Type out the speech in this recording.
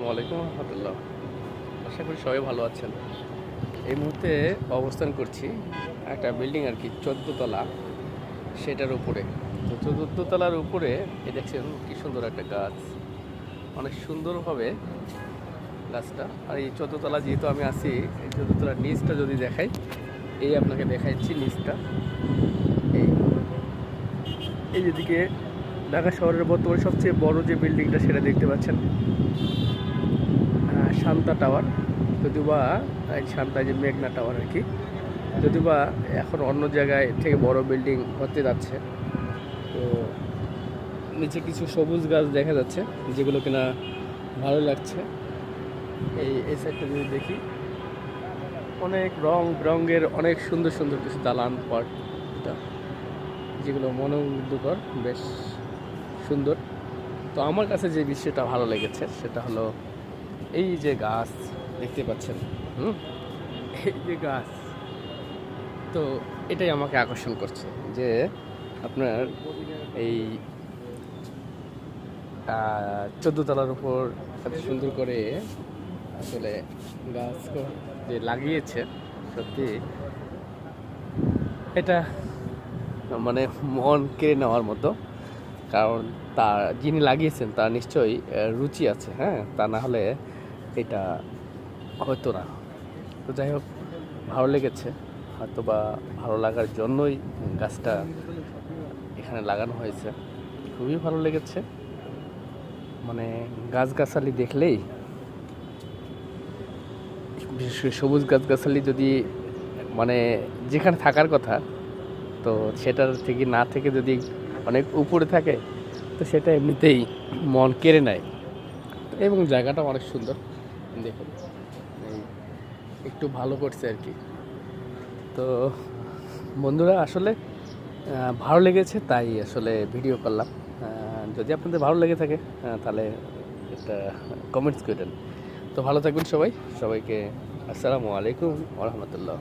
ওয়ালাইকুম রহমতুল্লাহ। আশা করি সবাই ভালো আছেন। এই মুহূর্তে অবস্থান করছি একটা বিল্ডিং আর কি, 14 তলা, সেটার উপরে। তো 14 তলার উপরে এই দেখছেন কি সুন্দর একটা গাছ, অনেক সুন্দরভাবে গাছটা। আর এই 14 তলা যেহেতু আমি আছি, এই 14 তলার নিচটা যদি দেখাই, এই আপনাকে দেখাচ্ছি নিচটা। এই এই যেদিকে ঢাকা শহরের বর্তমানে সবচেয়ে বড় যে বিল্ডিংটা সেটা দেখতে পাচ্ছেন, শান্তা টাওয়ার। যদিবা এই শান্তা যে মেঘনা টাওয়ার আর কি, যদিবা এখন অন্য জায়গায় থেকে বড় বিল্ডিং হতে যাচ্ছে। তো নিচে কিছু সবুজ গাছ দেখা যাচ্ছে যেগুলো কিনা ভালো লাগছে। এই সাইডটা যদি দেখি, অনেক রং বেরঙের অনেক সুন্দর সুন্দর কিছু দালান পাট, যেগুলো মনোমুগ্ধকর, বেশ সুন্দর। তো আমার কাছে যে বিষয়টা ভালো লেগেছে সেটা হলো এই যে গাছ দেখতে পাচ্ছেন, এই যে গাছ, তো এটাই আমাকে আকর্ষণ করছে যে আপনার এই 14 তলার উপর এত সুন্দর করে আসলে গাছ যে লাগিয়েছে, সত্যি এটা মানে মন কেড়ে নেওয়ার মতো। কারণ তার যিনি লাগিয়েছেন তার নিশ্চয়ই রুচি আছে, হ্যাঁ, তা না হলে এটা হতো না। তো যাই হোক, ভালো লেগেছে, হয়তো বা ভালো লাগার জন্যই গাছটা এখানে লাগানো হয়েছে। খুবই ভালো লেগেছে, মানে গাছগাছালি দেখলেই, বিশেষ করে সবুজ গাছগাছালি যদি মানে যেখানে থাকার কথা, তো সেটার থেকে না থেকে যদি অনেক উপরে থাকে, তো সেটা এমনিতেই মন কেড়ে নেয়। এবং জায়গাটা অনেক সুন্দর, দেখুন এই একটু ভালো করছে আর কি। তো বন্ধুরা, আসলে ভালো লেগেছে তাই আসলে ভিডিও করলাম। যদি আপনাদের ভালো লেগে থাকে তাহলে একটা কমেন্টস করেন। তো ভালো থাকবেন সবাই, সবাইকে আসসালামু আলাইকুম ওয়া রাহমাতুল্লাহ।